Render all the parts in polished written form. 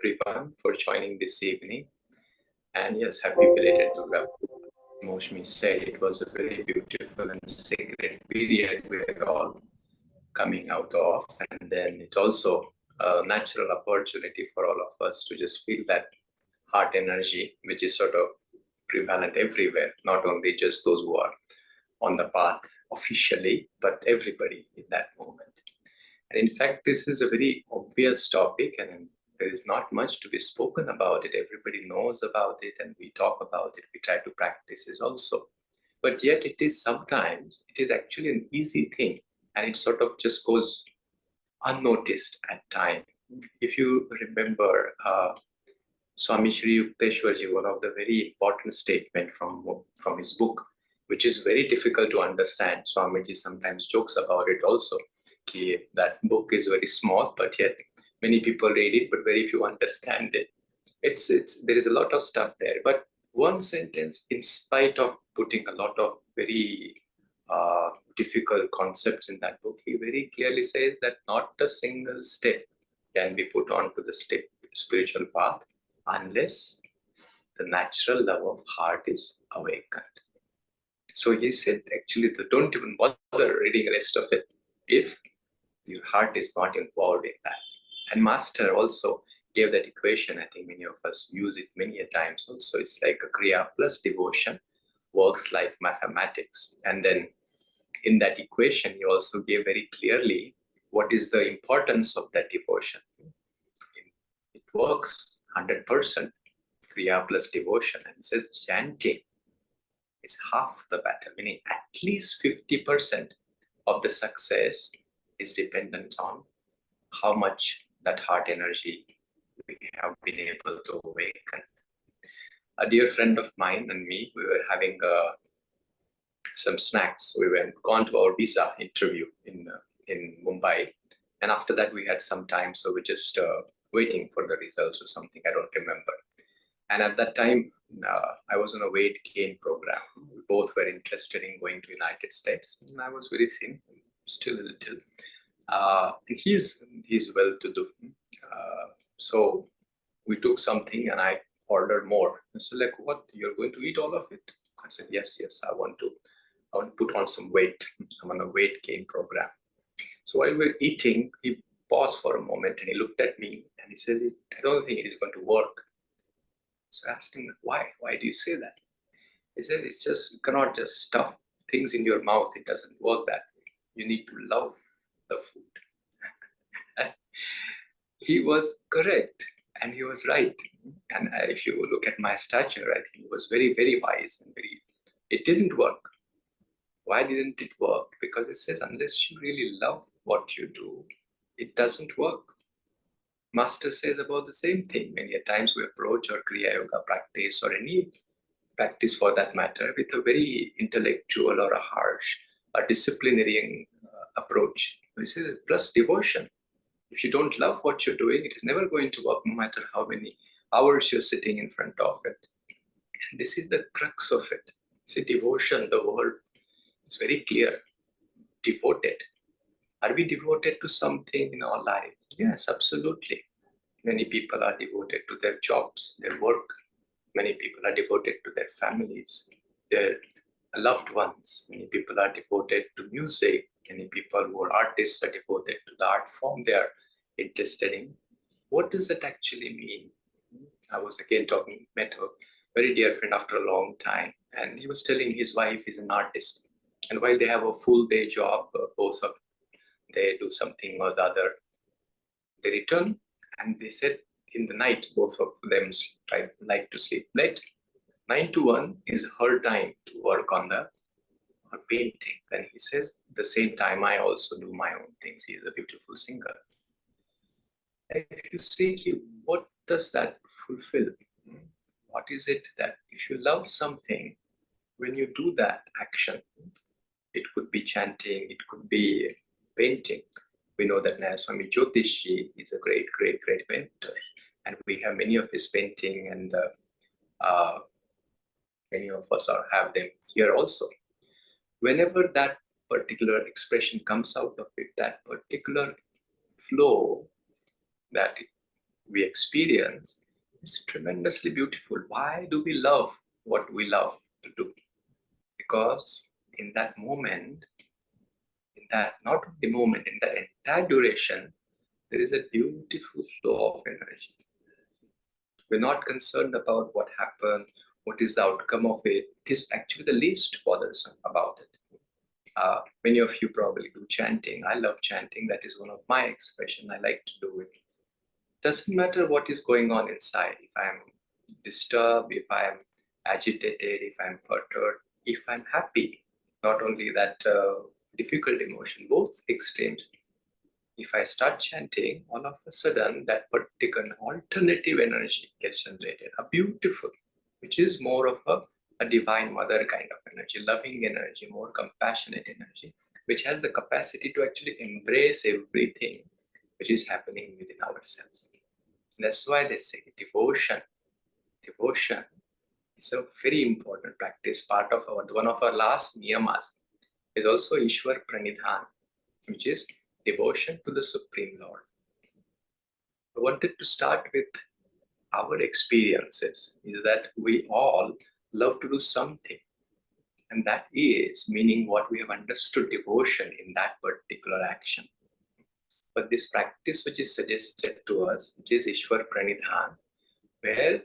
everyone for joining this evening. And yes, happy belated Durga. Moshmi said it was a very beautiful and sacred period we are all coming out of. And then it's also a natural opportunity for all of us to just feel that heart energy, which is sort of prevalent everywhere, not only just those who are on the path officially, but everybody in that moment. And in fact, this is a very obvious topic, and there is not much to be spoken about it. Everybody knows about it, and we talk about it. We try to practice it also. But yet, it is actually an easy thing, and it sort of just goes unnoticed at time. If you remember, Swami Shri Yukteswarji, one of the very important statement from his book, which is very difficult to understand. Swamiji sometimes jokes about it also. That book is very small, but yet many people read it, but very few understand it. There is a lot of stuff there. But one sentence, in spite of putting a lot of very difficult concepts in that book, he very clearly says that not a single step can be put onto the spiritual path unless the natural love of heart is awakened. So he said, actually, don't even bother reading the rest of it if your heart is not involved in that. And Master also gave that equation. I think many of us use it many a times also. It's like a Kriya plus devotion works like mathematics. And then in that equation, he also gave very clearly what is the importance of that devotion. It works 100%, Kriya plus devotion. And it says chanting is half the battle, meaning at least 50% of the success is dependent on how much that heart energy we have been able to awaken. A dear friend of mine and me, we were having some snacks. We were gone to our visa interview in Mumbai, and after that we had some time, so we just waiting for the results or something. I don't remember. And at that time, I was on a weight gain program. We both were interested in going to United States, and I was very thin, still a little. He's well-to-do. So we took something, and I ordered more. So like, what? You're going to eat all of it? I said, yes. I want to put on some weight. I'm on a weight gain program. So while we're eating, he paused for a moment and he looked at me and he says, I don't think it is going to work. So I asked him, why? Why do you say that? He said, it's just, you cannot just stuff things in your mouth. It doesn't work that way. You need to love the food. He was correct and he was right. And if you look at my stature, I think he was very, very wise and it didn't work. Why didn't it work? Because it says, unless you really love what you do, it doesn't work. Master says about the same thing. Many times we approach our Kriya Yoga practice or any practice for that matter with a very intellectual or a harsh, a disciplinary approach. He says, plus devotion. If you don't love what you're doing, it is never going to work, no matter how many hours you're sitting in front of it. And this is the crux of it. See, devotion, the word is very clear. Devoted. Are we devoted to something in our life? Yes, absolutely. Many people are devoted to their jobs, their work. Many people are devoted to their families, their loved ones. Many people are devoted to music. Many people who are artists are devoted to the art form they are interested in. What does that actually mean? I was again met a very dear friend after a long time, and he was telling his wife is an artist. And while they have a full day job, both of they do something or the other, they return and they said in the night, both of them like to sleep late. 9 to 1 is her time to work on the painting. And he says, the same time I also do my own things. He is a beautiful singer. And if you see, what does that fulfill? What is it that if you love something, when you do that action, it could be chanting, it could be painting. We know that Swami Jyotishi is a great painter. And we have many of his painting, and many of us have them here also. Whenever that particular expression comes out of it, that particular flow, that we experience is tremendously beautiful. Why do we love what we love to do? Because in that moment, in that not the moment, in the entire duration, there is a beautiful flow of energy. We're not concerned about what happened, what is the outcome of it. It is actually the least bothersome about it. Many of you probably do chanting. I love chanting. That is one of my expression. I like to do it. Doesn't matter what is going on inside. If I'm disturbed, if I'm agitated, if I'm perturbed, if I'm happy. Not only that difficult emotion, both extremes. If I start chanting, all of a sudden that particular alternative energy gets generated, a beautiful, which is more of a divine mother kind of energy, loving energy, more compassionate energy, which has the capacity to actually embrace everything which is happening within ourselves. That's why they say devotion. Devotion is a very important practice. Part of one of our last niyamas is also Ishwar Pranidhan, which is devotion to the Supreme Lord. I wanted to start with our experiences, is that we all love to do something, and that is meaning what we have understood devotion in that particular action. But this practice which is suggested to us, which is Ishwar Pranidhan, where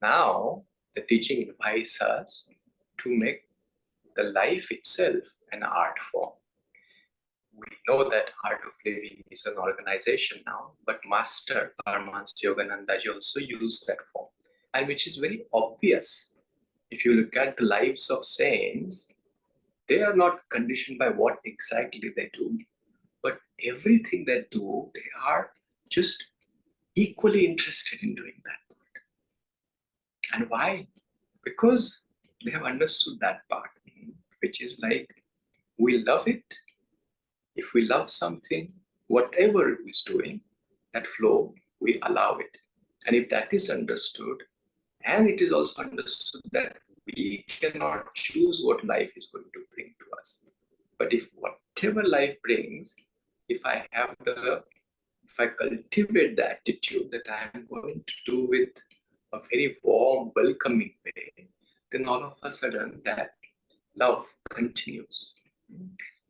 now the teaching invites us to make the life itself an art form. We know that Art of Living is an organization now, but Master Paramhansa Yogananda also used that form, and which is very obvious. If you look at the lives of saints, they are not conditioned by what exactly they do, but everything they do, they are just equally interested in doing that. And why? Because they have understood that part, which is like we love it. If we love something, whatever it is doing, that flow, we allow it. And if that is understood, and it is also understood that we cannot choose what life is going to bring to us. But if whatever life brings, if I have if I cultivate the attitude that I am going to do with a very warm, welcoming way, then all of a sudden that love continues.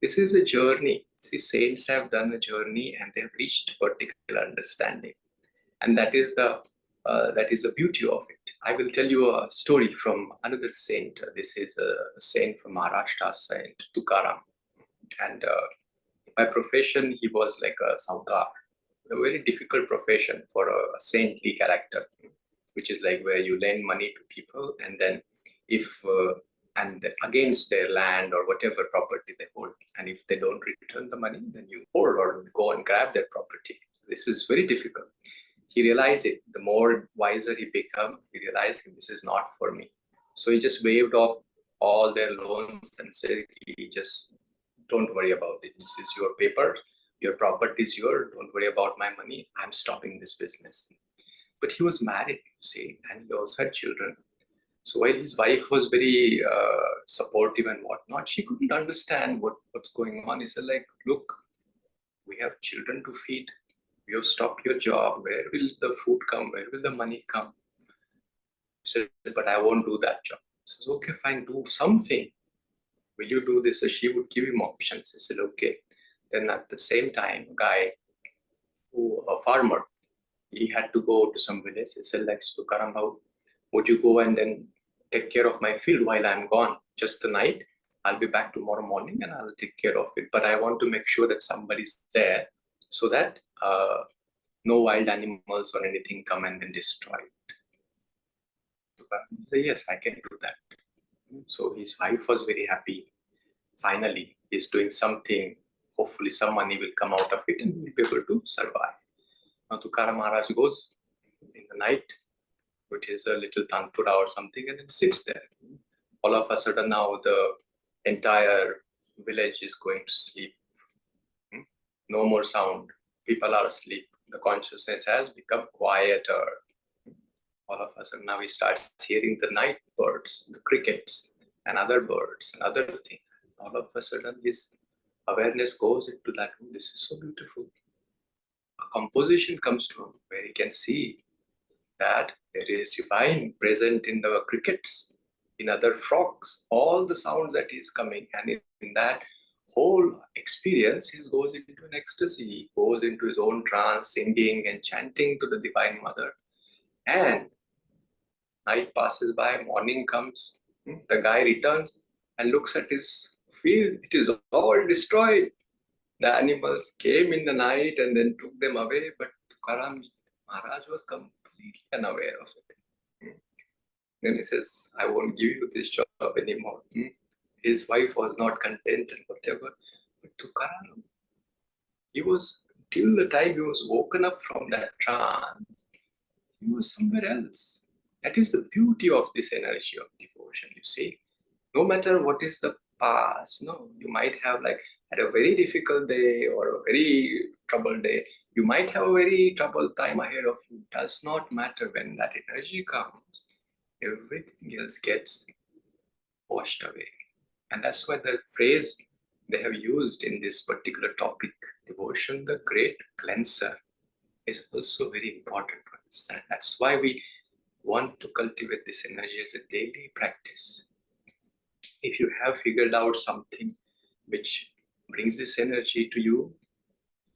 This is a journey. See, saints have done a journey and they've reached particular understanding, and that is the beauty of it. I will tell you a story from another saint. This is a saint from Maharashtra, Saint Tukaram, and by profession he was like a saukar, a very difficult profession for a saintly character, which is like where you lend money to people and then if and against their land or whatever property they hold, and if they don't return the money, then you hold or go and grab their property. This is very difficult. He realized it. The more wiser he became, he realized this is not for me. So he just waved off all their loans and said, he just don't worry about it. This is your paper, your property is yours. Don't worry about my money. I'm stopping this business. But he was married, you see, and he also had children. So while his wife was very supportive and whatnot, she couldn't understand what's going on. He said, like, look, we have children to feed. You have stopped your job. Where will the food come? Where will the money come? She said, but I won't do that job. He says, okay, fine, do something. Will you do this? So she would give him options. He said, okay. Then at the same time, a guy a farmer, he had to go to some village. He said, like, so Karambau, would you go and then take care of my field while I'm gone? Just the night. I'll be back tomorrow morning and I'll take care of it. But I want to make sure that somebody's there so that no wild animals or anything come and then destroy it. So Karambau said, yes, I can do that. So his wife was very happy. Finally, he's doing something. Hopefully, some money will come out of it and we'll be able to survive. Now, Tukaram Maharaj goes in the night, which is a little tanpura or something, and it sits there. All of a sudden, now the entire village is going to sleep. No more sound. People are asleep. The consciousness has become quieter. All of a sudden, now he starts hearing the night birds, the crickets, and other birds and other things. All of a sudden, his awareness goes into that. This is so beautiful. composition comes to him where he can see that there is divine present in the crickets, in other frogs, all the sounds that is coming, and in that whole experience, he goes into an ecstasy, he goes into his own trance, singing and chanting to the Divine Mother. And night passes by, morning comes, the guy returns and looks at his field, it is all destroyed. The animals came in the night and then took them away, but Tukaram Maharaj was completely unaware of it. Then he says, I won't give you this job anymore. His wife was not content and whatever. But Tukaram, he was, till the time he was woken up from that trance, he was somewhere else. That is the beauty of this energy of devotion, you see. No matter what is the past, no, you might have like had a very difficult day or a very troubled day. You might have a very troubled time ahead of you. Does not matter. When that energy comes, everything else gets washed away. And that's why the phrase they have used in this particular topic, devotion, the great cleanser, is also very important to understand. That's why we want to cultivate this energy as a daily practice. If you have figured out something which brings this energy to you,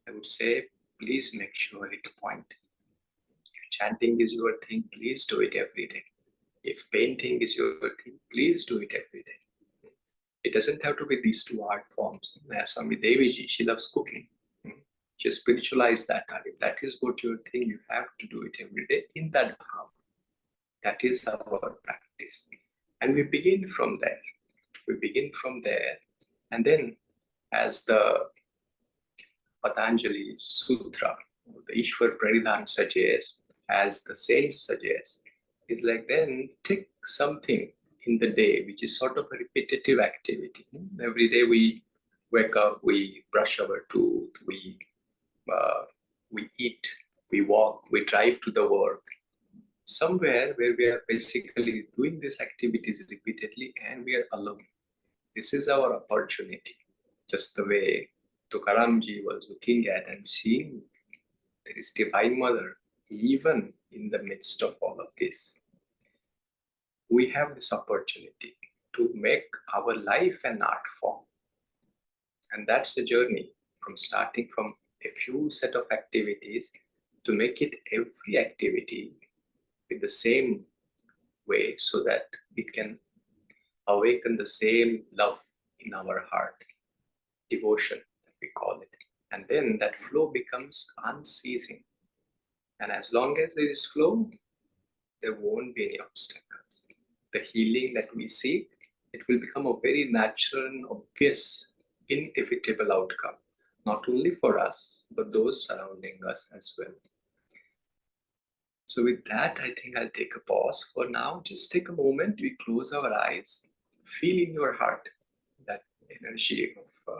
I would say, please make sure it a point. If chanting is your thing, please do it every day. If painting is your thing, please do it every day. It doesn't have to be these two art forms. Swami Deviji, she loves cooking. She spiritualized that art. If that is what your thing, you have to do it every day in that bhav. That is our practice. And we begin from there. We begin from there. And then, as the Patanjali Sutra, the Ishwar Pranidhan suggests, as the saints suggest, is like then take something in the day which is sort of a repetitive activity. Every day we wake up, we brush our tooth, we eat, we walk, we drive to the work. Somewhere where we are basically doing these activities repeatedly and we are alone. This is our opportunity. Just the way Tukaramji was looking at and seeing there is Divine Mother even in the midst of all of this. We have this opportunity to make our life an art form. And that's the journey from starting from a few set of activities to make it every activity with the same way so that it can awaken the same love in our heart, devotion that we call it. And then that flow becomes unceasing. And as long as there is flow, there won't be any obstacles. The healing that we seek, it will become a very natural and obvious, inevitable outcome, not only for us, but those surrounding us as well. So with that, I think I'll take a pause for now. Just take a moment, we close our eyes, feel in your heart that energy of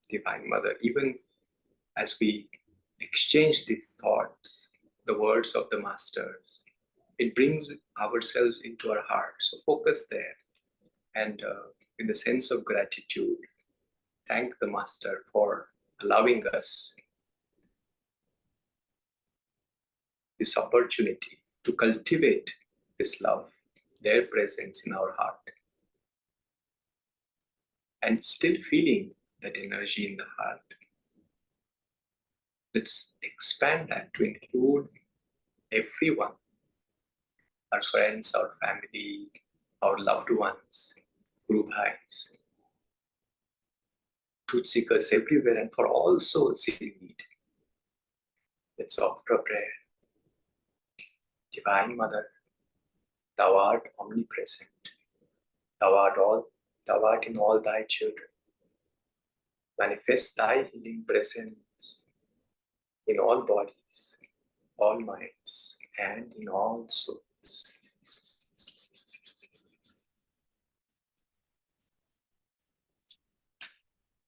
Divine Mother, even as we exchange these thoughts, the words of the masters, it brings ourselves into our heart. So focus there and with a sense of gratitude, thank the master for allowing us this opportunity to cultivate this love, their presence in our heart, and still feeling that energy in the heart. Let's expand that to include everyone, our friends, our family, our loved ones, Guru Bhais, truth seekers everywhere, and for all souls in need. Let's offer a prayer. Divine Mother, Thou art omnipresent. Thou art in all Thy children. Manifest Thy healing presence in all bodies, all minds, and in all souls.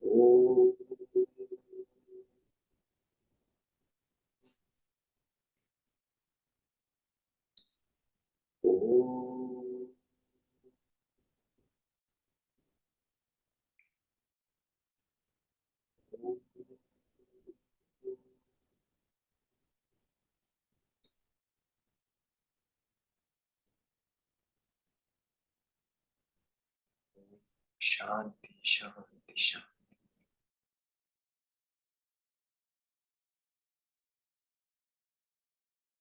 Oh. Oh. Shanti, Shanti, Shanti.